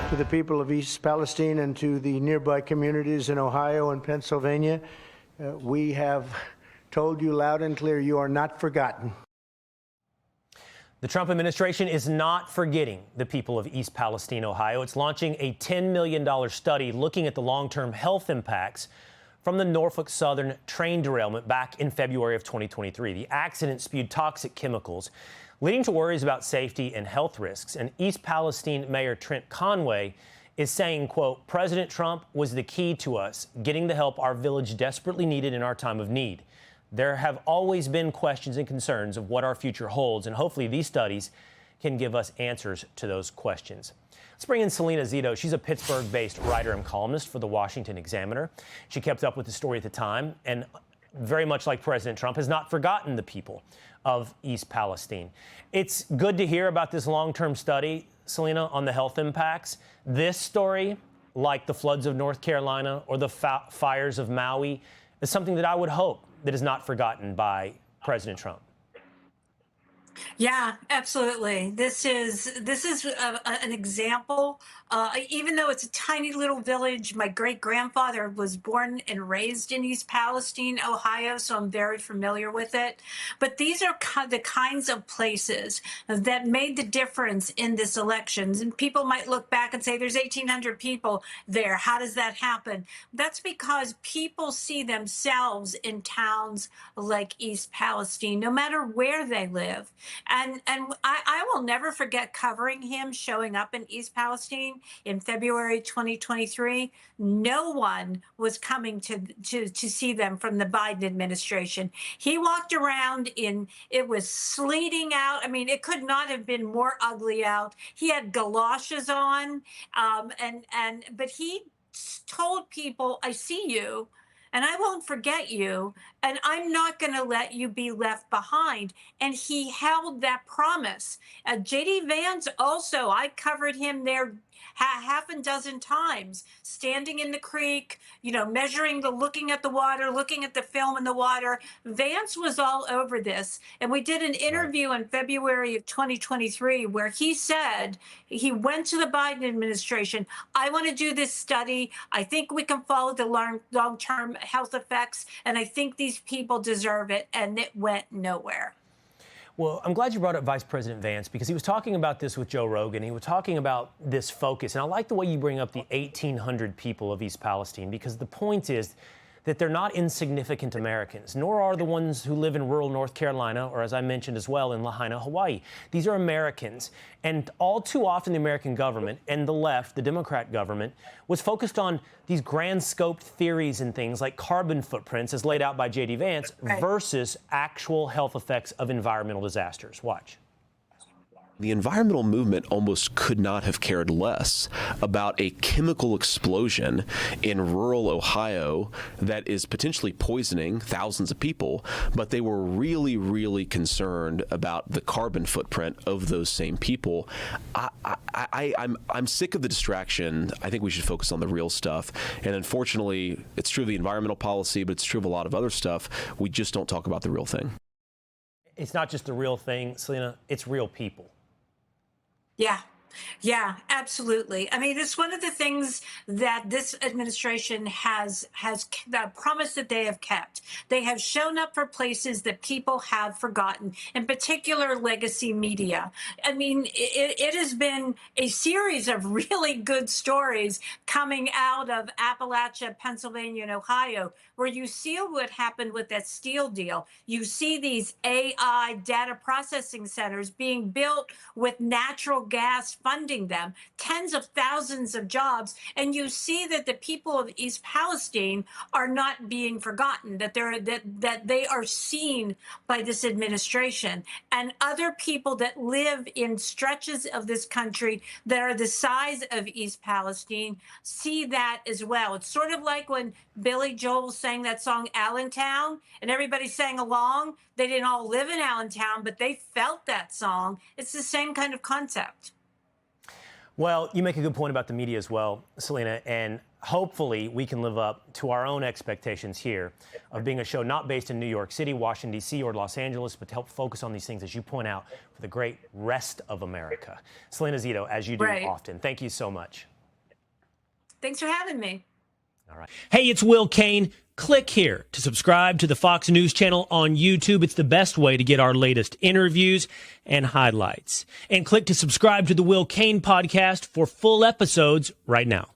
to the people of East Palestine and to the nearby communities in Ohio and Pennsylvania. We have told you loud and clear, you are not forgotten. The Trump administration is not forgetting the people of East Palestine, Ohio. It's launching a $10 million study looking at the long-term health impacts from the Norfolk Southern train derailment back in February of 2023. The accident spewed toxic chemicals, leading to worries about safety and health risks. And East Palestine Mayor Trent Conway is saying, quote, President Trump was the key to us getting the help our village desperately needed in our time of need. There have always been questions and concerns of what our future holds, and hopefully these studies can give us answers to those questions. Let's bring in Salena Zito. She's a Pittsburgh-based writer and columnist for the Washington Examiner. She kept up with the story at the time, and very much like President Trump, has not forgotten the people of East Palestine. It's good to hear about this long-term study, Salena, on the health impacts. This story, like the floods of North Carolina or the fires of Maui, is something that I would hope that is not forgotten by President Trump. Yeah, absolutely. This is an example. Even though it's a tiny little village, my great-grandfather was born and raised in East Palestine, Ohio, so I'm very familiar with it. But these are the kinds of places that made the difference in this election. And people might look back and say, there's 1,800 people there. How does that happen? That's because people see themselves in towns like East Palestine, no matter where they live. And I will never forget covering him showing up in East Palestine in February 2023. No one was coming to see them from the Biden administration. But walked around it was sleeting out. I mean, it could not have been more ugly out. He had galoshes on, but he told people, I see you, and I won't forget you, and I'm not going to let you be left behind. And he held that promise. J.D. Vance also, I covered him there half a dozen times, standing in the creek, measuring looking at the water, looking at the film in the water. Vance was all over this. And we did an interview in February of 2023 where he said he went to the Biden administration. I want to do this study. I think we can follow the long-term health effects. And I think these people deserve it. And it went nowhere. Well, I'm glad you brought up Vice President Vance, because he was talking about this with Joe Rogan. He was talking about this focus. And I like the way you bring up the 1,800 people of East Palestine, because the point is that they're not insignificant Americans, nor are the ones who live in rural North Carolina, or as I mentioned as well, in Lahaina, Hawaii. These are Americans. And all too often the American government and the left, the Democrat government, was focused on these grand scoped theories and things like carbon footprints, as laid out by J.D. Vance, versus actual health effects of environmental disasters. Watch. The environmental movement almost could not have cared less about a chemical explosion in rural Ohio that is potentially poisoning thousands of people, but they were really, really concerned about the carbon footprint of those same people. I'm sick of the distraction. I think we should focus on the real stuff. And unfortunately, it's true of the environmental policy, but it's true of a lot of other stuff. We just don't talk about the real thing. It's not just the real thing, Salena, it's real people. Yeah, absolutely. I mean, it's one of the things that this administration has promised that they have kept. They have shown up for places that people have forgotten, in particular legacy media. I mean, it has been a series of really good stories coming out of Appalachia, Pennsylvania, and Ohio, where you see what happened with that steel deal. You see these AI data processing centers being built with natural gas funding them, tens of thousands of jobs, and you see that the people of East Palestine are not being forgotten, that they are seen by this administration. And other people that live in stretches of this country that are the size of East Palestine see that as well. It's sort of like when Billy Joel sang that song Allentown and everybody sang along. They didn't all live in Allentown, but they felt that song. It's the same kind of concept. Well, you make a good point about the media as well, Salena, and hopefully we can live up to our own expectations here of being a show not based in New York City, Washington, D.C., or Los Angeles, but to help focus on these things, as you point out, for the great rest of America. Salena Zito, as you do often, thank you so much. Thanks for having me. All right. Hey, it's Will Cain. Click here to subscribe to the Fox News channel on YouTube. It's the best way to get our latest interviews and highlights. And click to subscribe to the Will Cain podcast for full episodes right now.